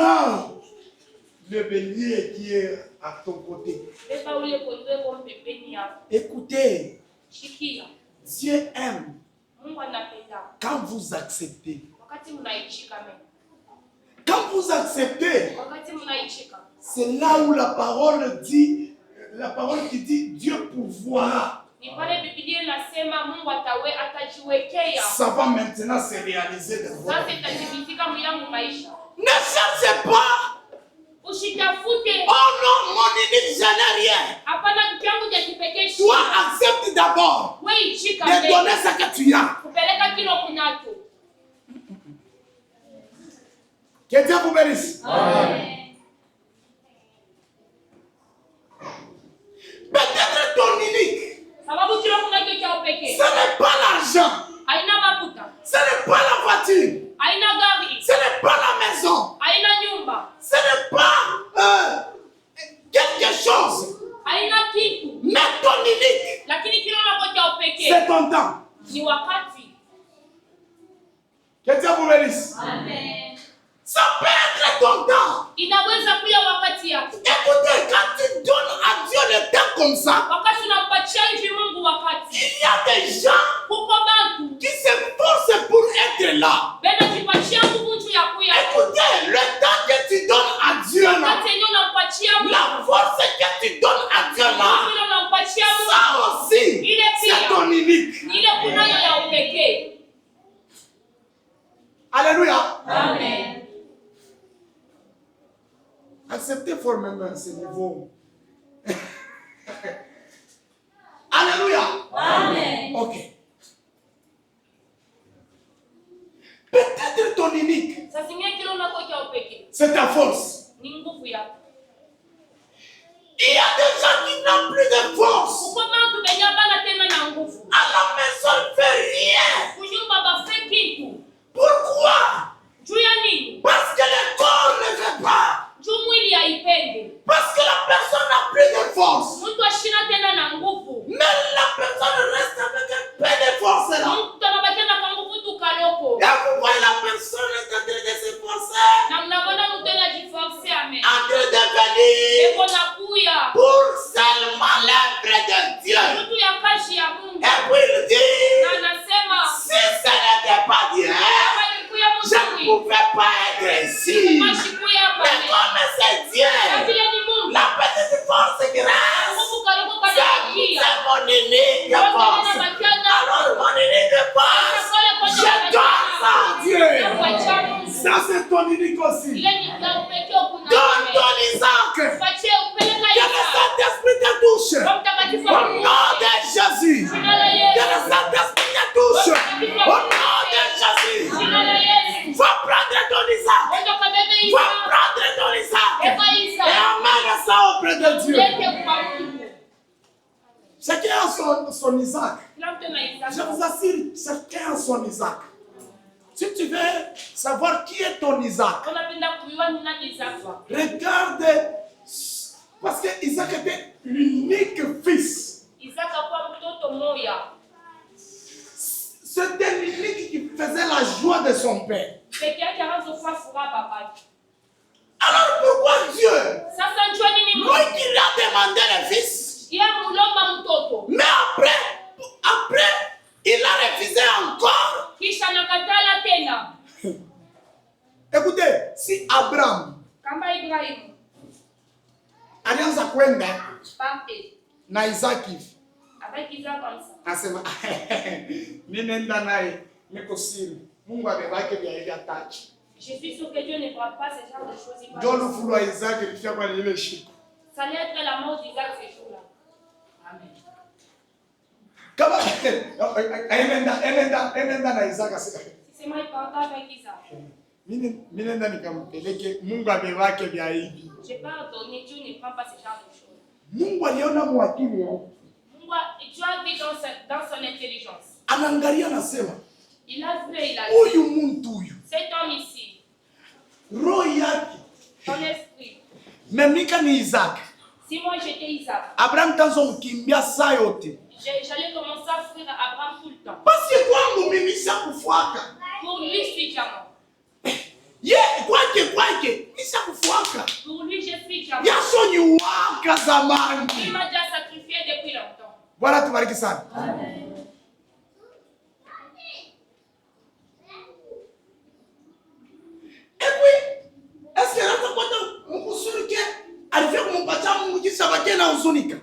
Prends le bélier qui est à ton côté. Écoutez, Dieu aime quand vous acceptez. Quand vous acceptez, c'est là où la parole dit, la parole qui dit Dieu pourvoira. Ça va maintenant se réaliser dans votre vie. Ne cherchez pas. Oh non, mon ennemi, j'en ai rien. Toi, accepte d'abord de donner ce que tu as. Que Dieu vous bénisse. Amen. Peut-être ton unique. Ce n'est pas l'argent. Ce n'est pas la voiture. Ce n'est pas la maison. Ce n'est pas quelque chose. Mais ton unique. C'est ton temps. Que Dieu vous bénisse. Amen. Ça peut être ton temps. Écoutez, quand tu donnes à Dieu le temps comme ça, il y a des gens qui se forcent pour être là. Écoutez, le temps que tu donnes à Dieu là, la force que tu donnes à Dieu là, ça aussi, c'est ton unique. Alléluia. Amen. Acceptez formellement ce niveau. Alléluia. Amen. Ok. Peut-être ton unique. C'est ta force. Il y a des gens qui n'ont plus de force. À la maison, ils ne font rien. Pourquoi? Parce que le corps ne veut pas. Parce que la personne n'a plus de force. Mais la personne reste avec un peu de force là. Et vous voyez la personne est en train de se forcer. En train de venir pour seulement l'œuvre de Dieu. Et puis il dit, si ça n'était pas Dieu, je ne pouvais pas être ici. Mais comme c'est Dieu, la petite force grâce, c'est mon unique force. Alors mon unique force, je donne ça à Dieu. Ça c'est ton unique aussi. Donne ton Isaac. Que le Saint-Esprit te touche. Au nom de Jésus. Que le Saint-Esprit te touche. Au nom de Jésus. Va prendre ton Isaac. Va prendre ton Isaac. Et amène ça auprès de Dieu. Chacun a son Isaac. Je vous assure, chacun a son Isaac. Si tu veux savoir qui est ton Isaac, regarde, parce que Isaac était l'unique fils. C'était l'unique qui faisait la joie de son père. Alors pourquoi Dieu, lui qui l'a demandé le fils, mais après, il a refusé encore. Écoutez, si Abraham alianza kwenda na Isaki asema ninaenda naye niko siri, Mungu amebaki vya hivi atachi. Je suis sûr que Dieu ne fera pas ce genre de choses. Ndio lufu wa Isaki ilifika kwa ile shiko. Ça allait être la mort d'Isaac ce jour-là. Amen. Kama enenda na Isaka sasa. C'est moi qui parle avec Isaac. Mimi nenda nikampeleke, Mungu amebaki vya hivi. Je pardonne, Dieu ne prend pas ce genre de choses. Mungu aliona mwakili wao. Dieu a vu dans son intelligence. Anaangalia nasema. Il a vu et il a dit. Huyu mtu huyu. Cet homme ici. Roho yake. Son esprit. Memika ni Isaac. Si moi j'étais Isaac. Abraham tanzo mkimbia saa yote. J'allais commencer à fuir Abraham tout le temps. Parce que kwangu mimi shakufuata. Pour lui suffisamment. Kwake nisha toka zamani. Il m'a déjà sacrifié depuis longtemps. Bwana tubariki sana. Amen. Est-ce que hata kwenda mkusurike alifia kumpatia Mungu jinsi abaki na huzunika?